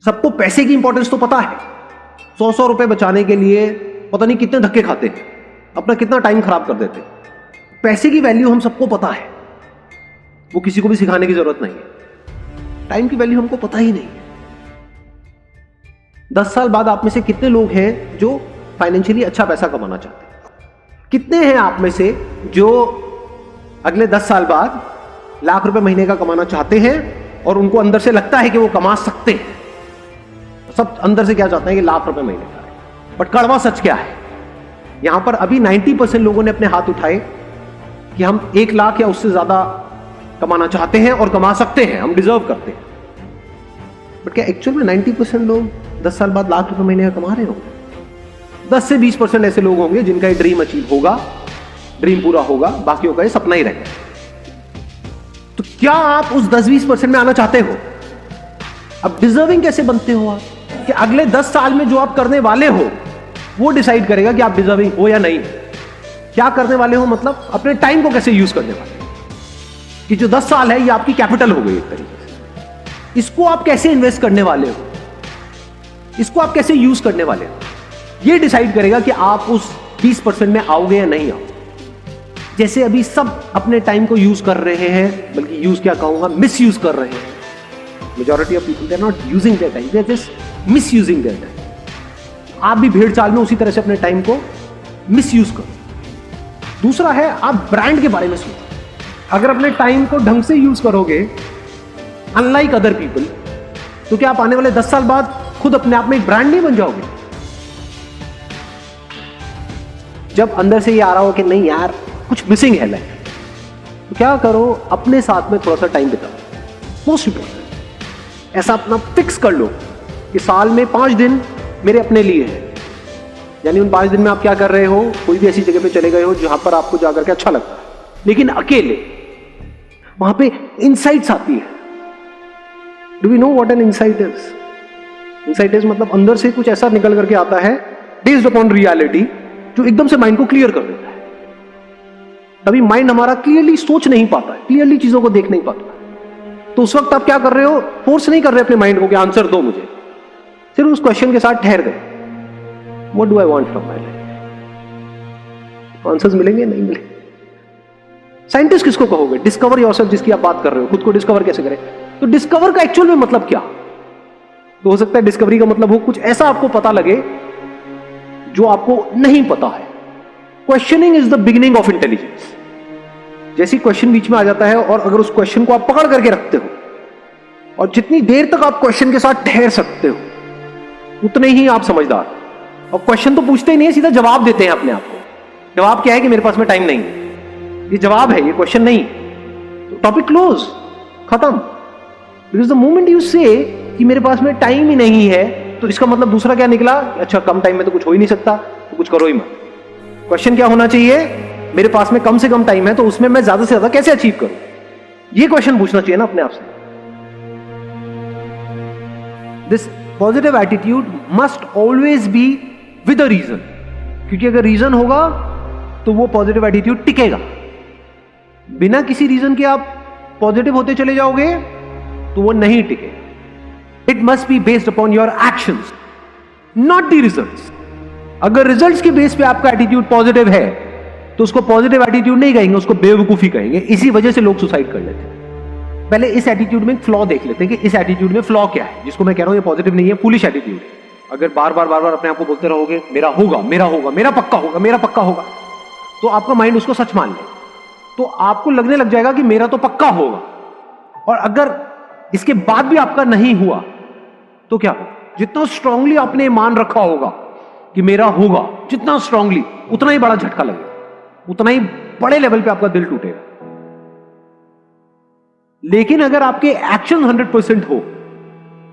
सबको पैसे की इंपॉर्टेंस तो पता है, 100 रुपए बचाने के लिए पता नहीं कितने धक्के खाते हैं, अपना कितना टाइम खराब कर देते हैं। पैसे की वैल्यू हम सबको पता है, वो किसी को भी सिखाने की जरूरत नहीं है। टाइम की वैल्यू हमको पता ही नहीं है। 10 साल बाद आप में से कितने लोग हैं जो फाइनेंशियली अच्छा पैसा कमाना चाहते हैं? कितने हैं आप में से जो अगले 10 साल बाद लाख रुपए महीने का कमाना चाहते हैं और उनको अंदर से लगता है कि वो कमा सकते हैं? सब अंदर से क्या चाहते हैं कि लाख रुपए महीने का। बट कड़वा सच क्या है? यहां पर अभी 90% लोगों ने अपने हाथ उठाए कि हम 1 लाख या उससे ज्यादा कमाना चाहते हैं और कमा सकते हैं, हम डिजर्व करते हैं। बट क्या एक्चुअल में 90% लोग 10 साल बाद लाख रुपए महीने का कमा रहे होंगे? 10 से 20% ऐसे लोग होंगे जिनका ये ड्रीम अचीव होगा, ड्रीम पूरा होगा, बाकियों का ये सपना ही रहेगा। तो क्या आप उस 10-20% में आना चाहते हो? अब डिजर्विंग कैसे बनते हो आप? कि अगले 10 साल में जो आप करने वाले हो वो डिसाइड करेगा कि आप डिजर्विंग हो या नहीं। क्या करने वाले हो मतलब अपने टाइम को कैसे यूज करने वाले हो, कि जो 10 साल है ये आपकी कैपिटल हो गई एक तरीके से। इसको आप कैसे इन्वेस्ट करने वाले हो, इसको आप कैसे यूज करने वाले हो, ये डिसाइड करेगा कि आप उस 20% में आओगे या नहीं आओगे। जैसे अभी सब अपने टाइम को यूज कर रहे हैं, बल्कि यूज क्या कहूंगा, मिस यूज कर रहे हैं। Majority of people they are not using their time, they are just misusing their time. आप भी भेड़ चाल में उसी तरह से अपने टाइम को मिस यूज करो। दूसरा है, आप ब्रांड के बारे में सोचो। अगर अपने टाइम को ढंग से यूज करोगे अनलाइक अदर पीपल, तो क्या आप आने वाले 10 साल बाद खुद अपने आप में एक ब्रांड नहीं बन जाओगे? जब अंदर से ये आ रहा हो कि नहीं यार कुछ मिसिंग है लाइफ, तो क्या करो, अपने साथ में थोड़ा सा टाइम बिताओ। मोस्ट इंपॉर्टेंट, ऐसा अपना फिक्स कर लो कि साल में 5 दिन मेरे अपने लिए है। यानी उन 5 दिन में आप क्या कर रहे हो? कोई भी ऐसी जगह पे चले गए हो जहां पर आपको जाकर के अच्छा लगता है, लेकिन अकेले। वहां पे इनसाइट्स आती है। Do we know what an insight is? Insight is मतलब अंदर से कुछ ऐसा निकल करके आता है बेस्ड अपॉन रियलिटी, जो एकदम से माइंड को क्लियर कर देता है। तभी माइंड हमारा क्लियरली सोच नहीं पाता है, क्लियरली चीजों को देख नहीं पाता। तो उस वक्त आप क्या कर रहे हो? फोर्स नहीं कर रहे अपने माइंड को कि आंसर दो मुझे, सिर्फ उस क्वेश्चन के साथ ठहर गए, what do I want from my life? Answers मिलेंगे? नहीं मिलेंगे। साइंटिस्ट किसको कहोगे? डिस्कवर योरसेल्फ, जिसकी आप बात कर रहे हो। खुद को डिस्कवर कैसे करें? तो डिस्कवर का एक्चुअल में मतलब क्या? तो हो सकता है डिस्कवरी का मतलब हो कुछ ऐसा आपको पता लगे जो आपको नहीं पता है। Questioning is the beginning of intelligence. जैसी क्वेश्चन बीच में आ जाता है और अगर उस क्वेश्चन को आप पकड़ करके रखते हो, और जितनी देर तक आप क्वेश्चन के साथ ठहर सकते हो, उतने ही आप समझदार। और क्वेश्चन तो पूछते ही नहीं, सीधा जवाब देते हैं अपने आप को। जवाब क्या है? कि मेरे पास में टाइम नहीं है। ये जवाब है, ये क्वेश्चन नहीं। तो टॉपिक क्लोज, खत्म। बिकॉज द मोमेंट यू से कि मेरे पास में टाइम ही नहीं है, तो इसका मतलब दूसरा क्या निकला? अच्छा, कम टाइम में तो कुछ हो ही नहीं सकता, तो कुछ करो ही मत। क्वेश्चन क्या होना चाहिए? मेरे पास में कम से कम टाइम है, तो उसमें मैं ज्यादा से ज्यादा कैसे अचीव करूं? ये क्वेश्चन पूछना चाहिए ना अपने आप से। This positive attitude must always be with a reason, क्योंकि अगर रीजन होगा तो वो पॉजिटिव एटीट्यूड टिकेगा। बिना किसी रीजन के आप पॉजिटिव होते चले जाओगे तो वो नहीं टिके। It must be based upon your actions, not the results. अगर रिजल्ट्स के बेस पे आपका एटीट्यूड पॉजिटिव है तो उसको पॉजिटिव एटीट्यूड नहीं कहेंगे, उसको बेवकूफी कहेंगे। इसी वजह से लोग सुसाइड कर लेते हैं। पहले इस एटीट्यूड में एक फ्लॉ देख लेते हैं कि इस एटीट्यूड में फ्लॉ क्या है, जिसको मैं कह रहा हूं ये पॉजिटिव नहीं है, फूलिश एटीट्यूड है। अगर बार बार अपने आप को बोलते रहोगे मेरा होगा, मेरा होगा, मेरा पक्का होगा, मेरा पक्का होगा, तो आपका माइंड उसको सच मान ले, तो आपको लगने लग जाएगा कि मेरा तो पक्का होगा। और अगर इसके बाद भी आपका नहीं हुआ तो क्या? जितना स्ट्रांगली आपने मान रखा होगा कि मेरा होगा, जितना स्ट्रांगली, उतना ही बड़ा झटका लगेगा, उतना ही बड़े लेवल पे आपका दिल टूटेगा। लेकिन अगर आपके एक्शन 100% हो,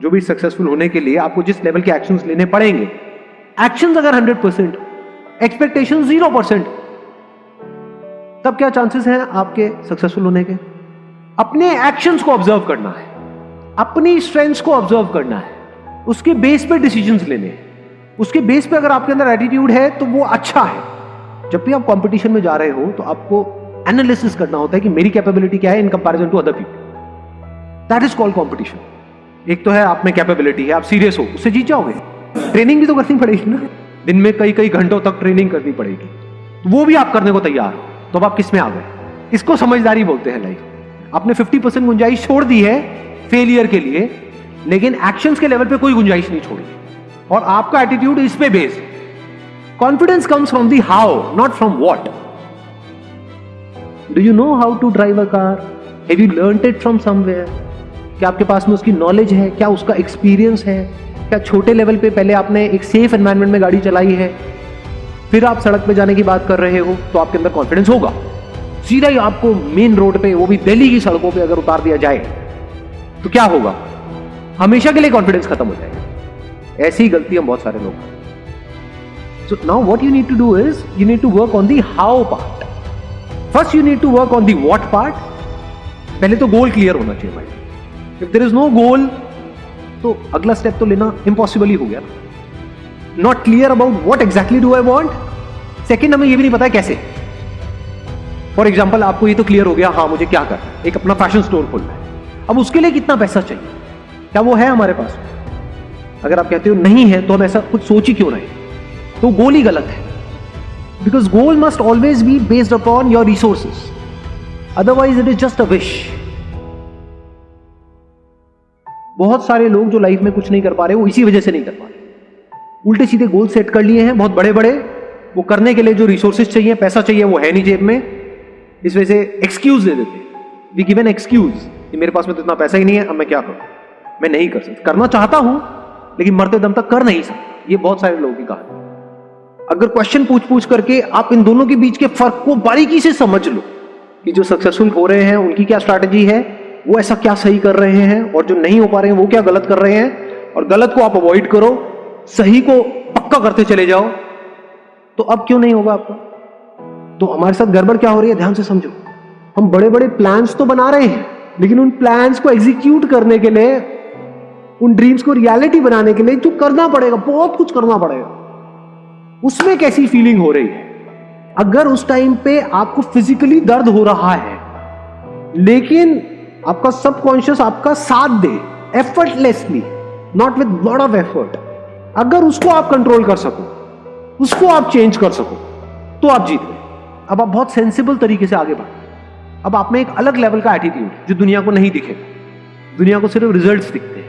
जो भी सक्सेसफुल होने के लिए आपको जिस लेवल के एक्शंस लेने पड़ेंगे, एक्शंस अगर 100%, एक्सपेक्टेशन 0%, तब क्या चांसेस हैं आपके सक्सेसफुल होने के? अपने एक्शंस को ऑब्जर्व करना है, अपनी स्ट्रेंथ्स को ऑब्जर्व करना है, उसके बेस पे डिसीजंस लेने हैं। उसके बेस पे अगर आपके अंदर एटीट्यूड है तो वो अच्छा है। जब भी आप कंपटीशन में जा रहे हो तो आपको एनालिसिस करना होता है कि मेरी कैपेबिलिटी क्या है in comparison to other people. That is called competition. एक तो है आप में कैपेबिलिटी है, आप सीरियस हो, उससे जीत जाओगे। ट्रेनिंग भी तो करनी पड़ेगी ना, दिन में कई कई घंटों तक ट्रेनिंग करनी पड़ेगी, तो वो भी आप करने को तैयार हो, तो अब आप किस में आ गए? इसको समझदारी बोलते हैं लाइफ। आपने 50% गुंजाइश छोड़ दी है फेलियर के लिए, लेकिन एक्शंस के लेवल पे कोई गुंजाइश नहीं छोड़ी, और आपका एटीट्यूड इस पे based. Confidence comes from the how, not from what. Do you know how to drive a car? Have you learned it from somewhere? क्या आपके पास में उसकी नॉलेज है? क्या उसका एक्सपीरियंस है? क्या छोटे लेवल पे पहले आपने एक सेफ एनवायरनमेंट में गाड़ी चलाई है, फिर आप सड़क पे जाने की बात कर रहे हो, तो आपके अंदर कॉन्फिडेंस होगा। सीधा ही आपको मेन रोड पे, वो भी दिल्ली की सड़कों पे अगर उतार दिया जाए तो क्या होगा? हमेशा के लिए कॉन्फिडेंस खत्म हो जाएगा। ऐसी गलती हम बहुत सारे लोग करते हैं। So now what you need to do is you need to work on the how part. First you need to work on the what part. पहले तो गोल क्लियर होना चाहिए भाई। If there is no goal तो अगला step तो लेना impossible ही हो गया। Not clear about what exactly do I want. Second, हमें ये भी नहीं पता है कैसे। फॉर एग्जांपल, आपको ये तो क्लियर हो गया, हाँ मुझे क्या करना है, एक अपना फैशन स्टोर खोलना है। अब उसके लिए कितना पैसा चाहिए, क्या वो है हमारे पास? अगर आप कहते हो नहीं है, तो हम ऐसा कुछ सोच ही क्यों रहे? तो गोल ही गलत है। Because goal must always be based upon your resources, otherwise it is just a wish. बहुत सारे लोग जो लाइफ में कुछ नहीं कर पा रहे, वो इसी वजह से नहीं कर पा रहे। उल्टे सीधे गोल सेट कर लिए हैं बहुत बड़े बड़े, वो करने के लिए जो रिसोर्सेज चाहिए, पैसा चाहिए, वो है नहीं जेब में। इस वजह से एक्सक्यूज दे देते, वी गिव एन एक्सक्यूज कि मेरे पास में तो इतना पैसा ही नहीं है, अब मैं क्या करूं, मैं नहीं कर सकता। करना चाहता हूं लेकिन मरते दम तक कर नहीं सकता। ये बहुत सारे लोगों की कहानी। अगर क्वेश्चन पूछ पूछ करके आप इन दोनों के बीच के फर्क को बारीकी से समझ लो कि जो सक्सेसफुल हो रहे हैं उनकी क्या स्ट्रैटेजी है, वो ऐसा क्या सही कर रहे हैं, और जो नहीं हो पा रहे हैं वो क्या गलत कर रहे हैं, और गलत को आप अवॉइड करो, सही को पक्का करते चले जाओ, तो अब क्यों नहीं होगा आपका? तो हमारे साथ गड़बड़ क्या हो रही है, ध्यान से समझो। हम बड़े बड़े प्लान्स तो बना रहे हैं, लेकिन उन प्लान्स को एग्जीक्यूट करने के लिए, उन ड्रीम्स को रियलिटी बनाने के लिए जो करना पड़ेगा, बहुत कुछ करना पड़ेगा, उसमें कैसी फीलिंग हो रही है? अगर उस टाइम पे आपको फिजिकली दर्द हो रहा है, लेकिन आपका सबकॉन्शियस आपका साथ दे effortlessly, not with lot of effort, अगर उसको आप कंट्रोल कर सको, उसको आप चेंज कर सको, तो आप जीत गए। अब आप बहुत सेंसिबल तरीके से आगे बढ़ो। अब आप में एक अलग लेवल का एटीट्यूड जो दुनिया को नहीं दिखेगा। दुनिया को सिर्फ रिजल्ट्स दिखते हैं।